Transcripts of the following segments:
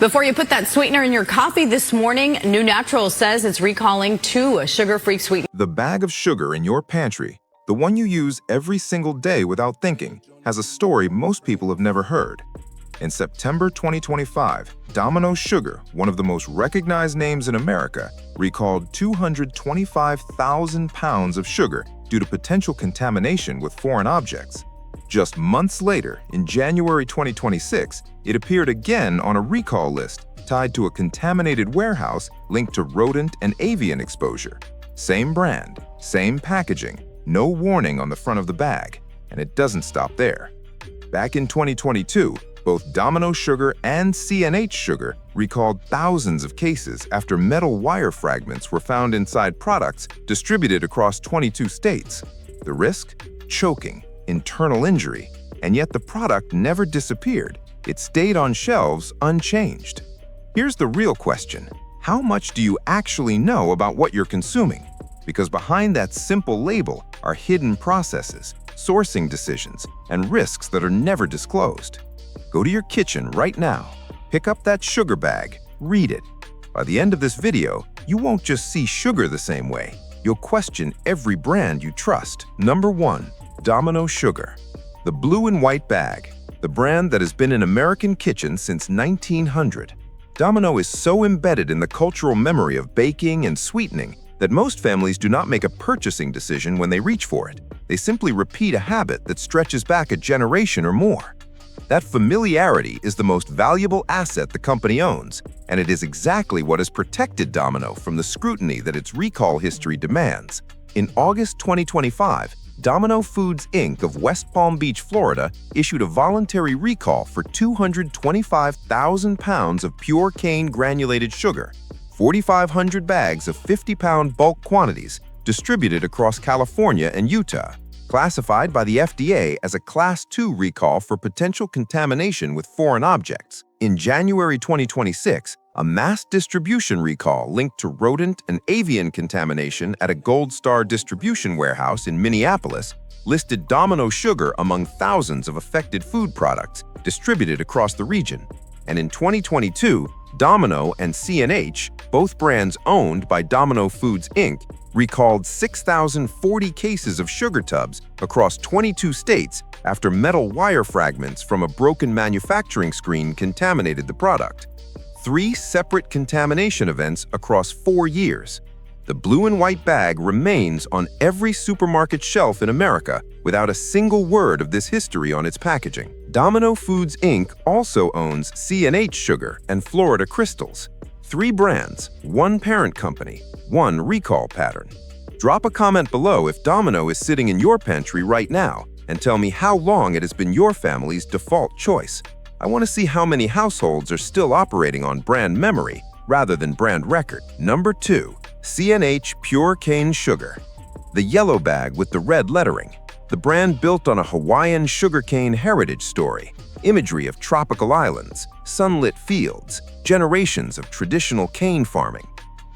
Before you put that sweetener in your coffee this morning, New Natural says it's recalling 2 sugar-free sweeteners. The bag of sugar in your pantry, the one you use every single day without thinking, has a story most people have never heard. In September 2025, Domino's Sugar, one of the most recognized names in America, recalled 225,000 pounds of sugar due to potential contamination with foreign objects. Just months later, in January 2026, it appeared again on a recall list tied to a contaminated warehouse linked to rodent and avian exposure. Same brand, same packaging, no warning on the front of the bag, and it doesn't stop there. Back in 2022, both Domino's Sugar and C&H Sugar recalled thousands of cases after metal wire fragments were found inside products distributed across 22 states. The risk? Choking, internal injury, and yet the product never disappeared. It stayed on shelves unchanged. Here's the real question. How much do you actually know about what you're consuming? Because behind that simple label are hidden processes, sourcing decisions, and risks that are never disclosed. Go to your kitchen right now, pick up that sugar bag, read it. By the end of this video, you won't just see sugar the same way. You'll question every brand you trust. Number 1. Domino's Sugar. The blue and white bag, the brand that has been in American kitchens since 1900. Domino is so embedded in the cultural memory of baking and sweetening that most families do not make a purchasing decision when they reach for it. They simply repeat a habit that stretches back a generation or more. That familiarity is the most valuable asset the company owns, and it is exactly what has protected Domino from the scrutiny that its recall history demands. In August 2025, Domino Foods Inc. of West Palm Beach, Florida, issued a voluntary recall for 225,000 pounds of pure cane granulated sugar, 4,500 bags of 50-pound bulk quantities distributed across California and Utah, classified by the FDA as a Class 2 recall for potential contamination with foreign objects. In January 2026, a mass distribution recall linked to rodent and avian contamination at a Gold Star distribution warehouse in Minneapolis listed Domino Sugar among thousands of affected food products distributed across the region. And in 2022, Domino and C&H, both brands owned by Domino Foods Inc., recalled 6,040 cases of sugar tubs across 22 states after metal wire fragments from a broken manufacturing screen contaminated the product. 3 separate contamination events across 4 years. The blue and white bag remains on every supermarket shelf in America without a single word of this history on its packaging. Domino Foods Inc. also owns C&H Sugar and Florida Crystals. 3 brands, 1 parent company, 1 recall pattern. Drop a comment below if Domino is sitting in your pantry right now and tell me how long it has been your family's default choice. I want to see how many households are still operating on brand memory rather than brand record. Number 2. C&H Pure Cane Sugar. The yellow bag with the red lettering. The brand built on a Hawaiian sugarcane heritage story, imagery of tropical islands, sunlit fields, generations of traditional cane farming.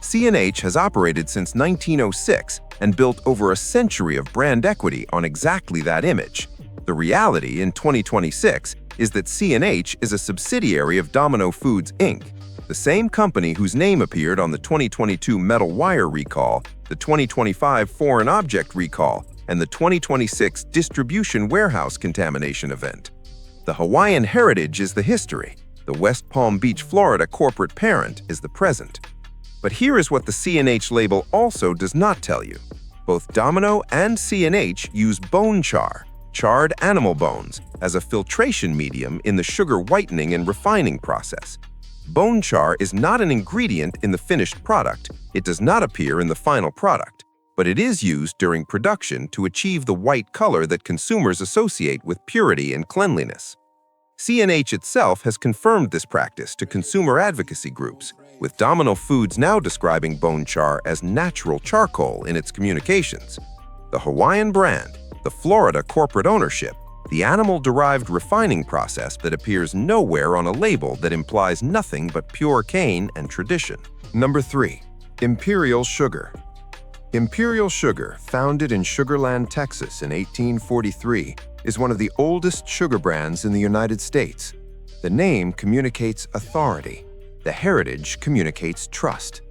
C&H has operated since 1906 and built over a century of brand equity on exactly that image. The reality in 2026 is that C&H is a subsidiary of Domino Foods Inc., the same company whose name appeared on the 2022 metal wire recall, the 2025 foreign object recall, and the 2026 distribution warehouse contamination event. The Hawaiian heritage is the history. The West Palm Beach, Florida corporate parent is the present. But here is what the C&H label also does not tell you. Both Domino and C&H use bone char, charred animal bones, as a filtration medium in the sugar whitening and refining process. Bone char is not an ingredient in the finished product. It does not appear in the final product, but it is used during production to achieve the white color that consumers associate with purity and cleanliness. C&H itself has confirmed this practice to consumer advocacy groups, with Domino Foods now describing bone char as natural charcoal in its communications. The Hawaiian brand, the Florida corporate ownership, the animal-derived refining process that appears nowhere on a label that implies nothing but pure cane and tradition. Number 3. Imperial Sugar. Imperial Sugar, founded in Sugar Land, Texas in 1843, is one of the oldest sugar brands in the United States. The name communicates authority, The heritage communicates trust.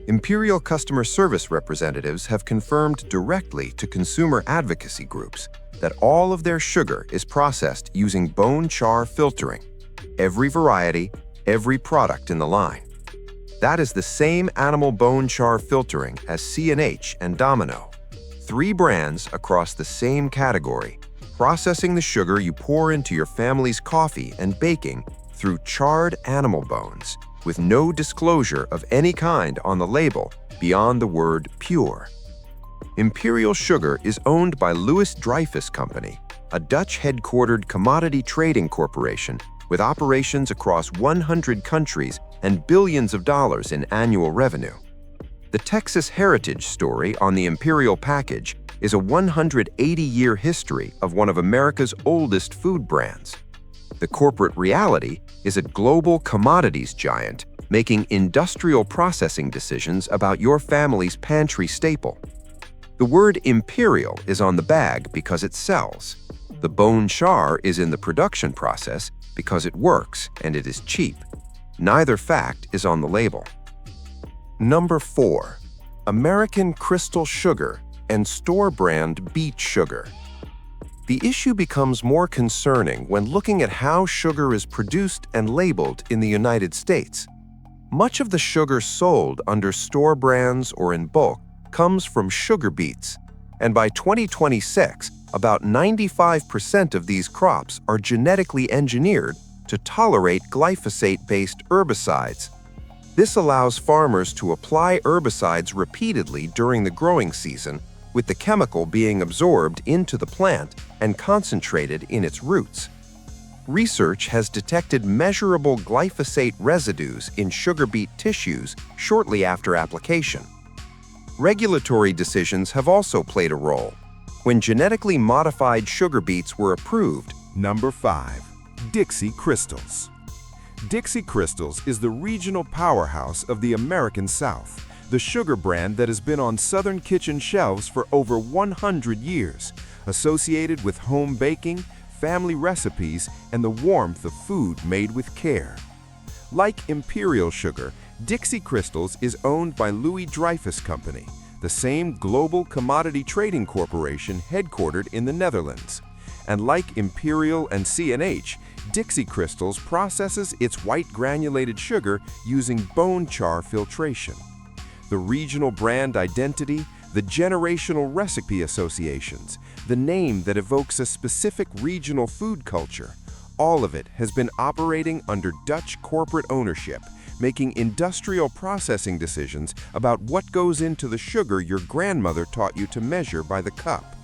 Imperial customer service representatives have confirmed directly to consumer advocacy groups that all of their sugar is processed using bone char filtering. Every variety, every product in the line. That is the same animal bone char filtering as C&H and Domino. 3 brands across the same category, processing the sugar you pour into your family's coffee and baking through charred animal bones, with no disclosure of any kind on the label beyond the word pure. Imperial Sugar is owned by Louis Dreyfus Company, a Dutch-headquartered commodity trading corporation with operations across 100 countries and billions of dollars in annual revenue. The Texas heritage story on the Imperial package is a 180-year history of one of America's oldest food brands. The corporate reality is a global commodities giant making industrial processing decisions about your family's pantry staple. The word imperial is on the bag because it sells. The bone char is in the production process because it works and it is cheap. Neither fact is on the label. Number 4. American Crystal Sugar and store-brand beet sugar. The issue becomes more concerning when looking at how sugar is produced and labeled in the United States. Much of the sugar sold under store brands or in bulk comes from sugar beets, and by 2026, about 95% of these crops are genetically engineered to tolerate glyphosate-based herbicides. This allows farmers to apply herbicides repeatedly during the growing season, with the chemical being absorbed into the plant and concentrated in its roots. Research has detected measurable glyphosate residues in sugar beet tissues shortly after application. Regulatory decisions have also played a role. When genetically modified sugar beets were approved. Number 5. Dixie Crystals. Dixie Crystals is the regional powerhouse of the American South, the sugar brand that has been on Southern kitchen shelves for over 100 years, associated with home baking, family recipes, and the warmth of food made with care. Like Imperial Sugar, Dixie Crystals is owned by Louis Dreyfus Company, the same global commodity trading corporation headquartered in the Netherlands. And like Imperial and C&H, Dixie Crystals processes its white granulated sugar using bone char filtration. The regional brand identity, the generational recipe associations, the name that evokes a specific regional food culture, all of it has been operating under Dutch corporate ownership, making industrial processing decisions about what goes into the sugar your grandmother taught you to measure by the cup.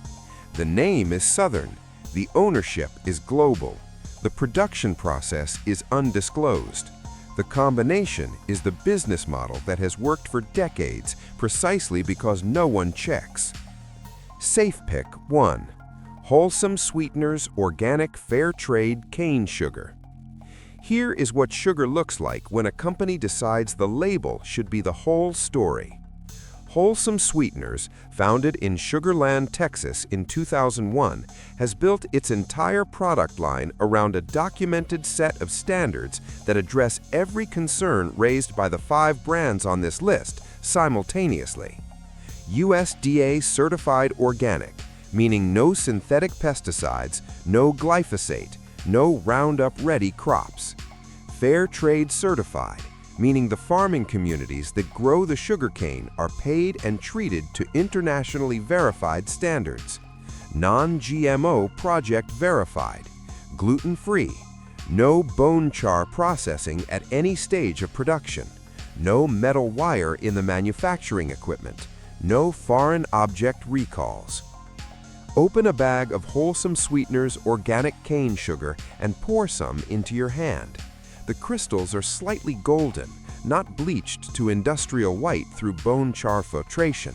The name is Southern, the ownership is global, the production process is undisclosed. The combination is the business model that has worked for decades precisely because no one checks. Safe Pick 1. Wholesome Sweeteners Organic Fair Trade Cane Sugar. Here is what sugar looks like when a company decides the label should be the whole story. Wholesome Sweeteners, founded in Sugar Land, Texas in 2001, has built its entire product line around a documented set of standards that address every concern raised by the 5 brands on this list simultaneously. USDA certified organic, meaning no synthetic pesticides, no glyphosate, no Roundup Ready crops. Fair Trade certified, meaning the farming communities that grow the sugarcane are paid and treated to internationally verified standards. Non-GMO project verified, gluten-free, no bone char processing at any stage of production, no metal wire in the manufacturing equipment, no foreign object recalls. Open a bag of Wholesome Sweeteners organic cane sugar and pour some into your hand. The crystals are slightly golden, not bleached to industrial white through bone char filtration.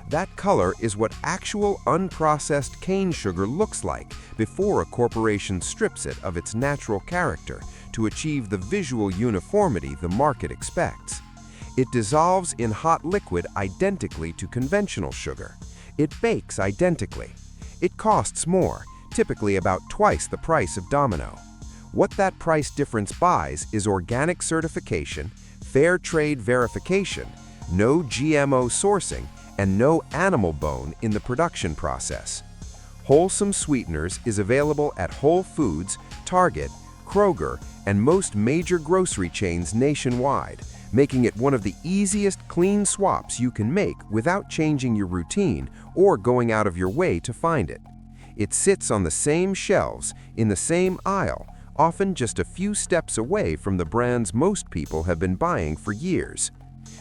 That color is what actual unprocessed cane sugar looks like before a corporation strips it of its natural character to achieve the visual uniformity the market expects. It dissolves in hot liquid identically to conventional sugar. It bakes identically. It costs more, typically about twice the price of Domino. What that price difference buys is organic certification, fair trade verification, no GMO sourcing, and no animal bone in the production process. Wholesome Sweeteners is available at Whole Foods, Target, Kroger, and most major grocery chains nationwide, making it one of the easiest clean swaps you can make without changing your routine or going out of your way to find it. It sits on the same shelves, in the same aisle, often just a few steps away from the brands most people have been buying for years.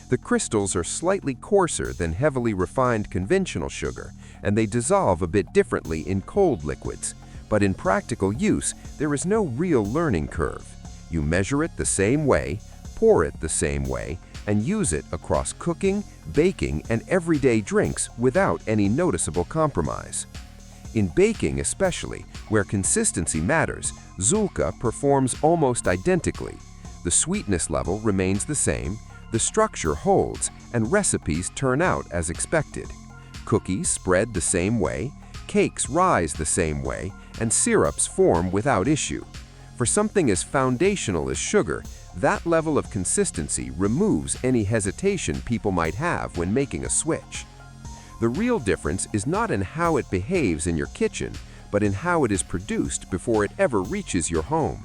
The crystals are slightly coarser than heavily refined conventional sugar, and they dissolve a bit differently in cold liquids. But in practical use, there is no real learning curve. You measure it the same way, pour it the same way, and use it across cooking, baking, and everyday drinks without any noticeable compromise. In baking especially, where consistency matters, Zulka performs almost identically. The sweetness level remains the same, the structure holds, and recipes turn out as expected. Cookies spread the same way, cakes rise the same way, and syrups form without issue. For something as foundational as sugar, that level of consistency removes any hesitation people might have when making a switch. The real difference is not in how it behaves in your kitchen, but in how it is produced before it ever reaches your home.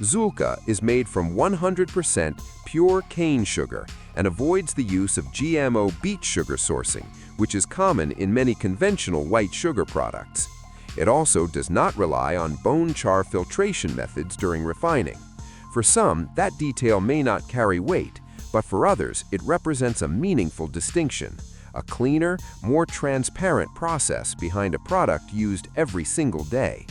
Zulka is made from 100% pure cane sugar and avoids the use of GMO beet sugar sourcing, which is common in many conventional white sugar products. It also does not rely on bone char filtration methods during refining. For some, that detail may not carry weight, but for others, it represents a meaningful distinction, a cleaner, more transparent process behind a product used every single day.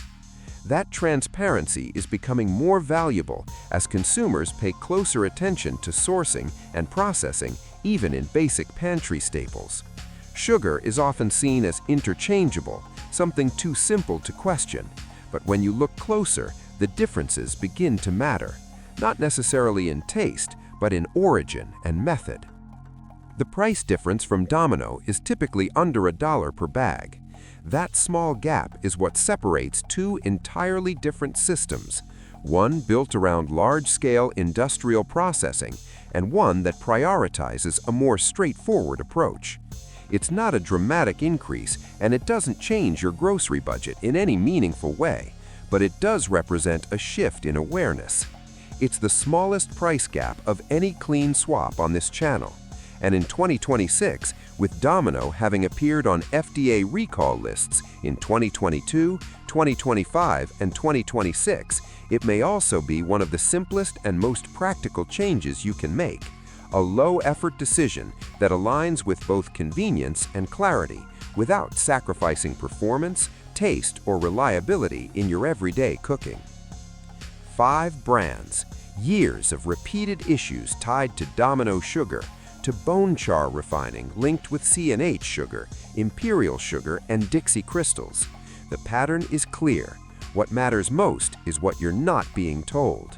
That transparency is becoming more valuable as consumers pay closer attention to sourcing and processing, even in basic pantry staples. Sugar is often seen as interchangeable, something too simple to question. But when you look closer, the differences begin to matter, not necessarily in taste, but in origin and method. The price difference from Domino is typically under $1 per bag. That small gap is what separates two entirely different systems, one built around large-scale industrial processing and one that prioritizes a more straightforward approach. It's not a dramatic increase, and it doesn't change your grocery budget in any meaningful way, but it does represent a shift in awareness. It's the smallest price gap of any clean swap on this channel. And in 2026, with Domino having appeared on FDA recall lists in 2022, 2025, and 2026, it may also be one of the simplest and most practical changes you can make. A low-effort decision that aligns with both convenience and clarity without sacrificing performance, taste, or reliability in your everyday cooking. 5 brands, years of repeated issues tied to Domino sugar, to bone char refining linked with C&H sugar, Imperial sugar, and Dixie crystals. The pattern is clear. What matters most is what you're not being told.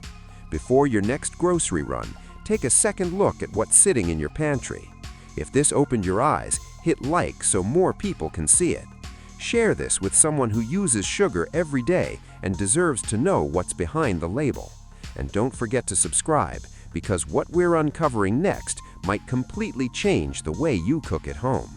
Before your next grocery run, take a second look at what's sitting in your pantry. If this opened your eyes, hit like so more people can see it. Share this with someone who uses sugar every day and deserves to know what's behind the label. And don't forget to subscribe, because what we're uncovering next might completely change the way you cook at home.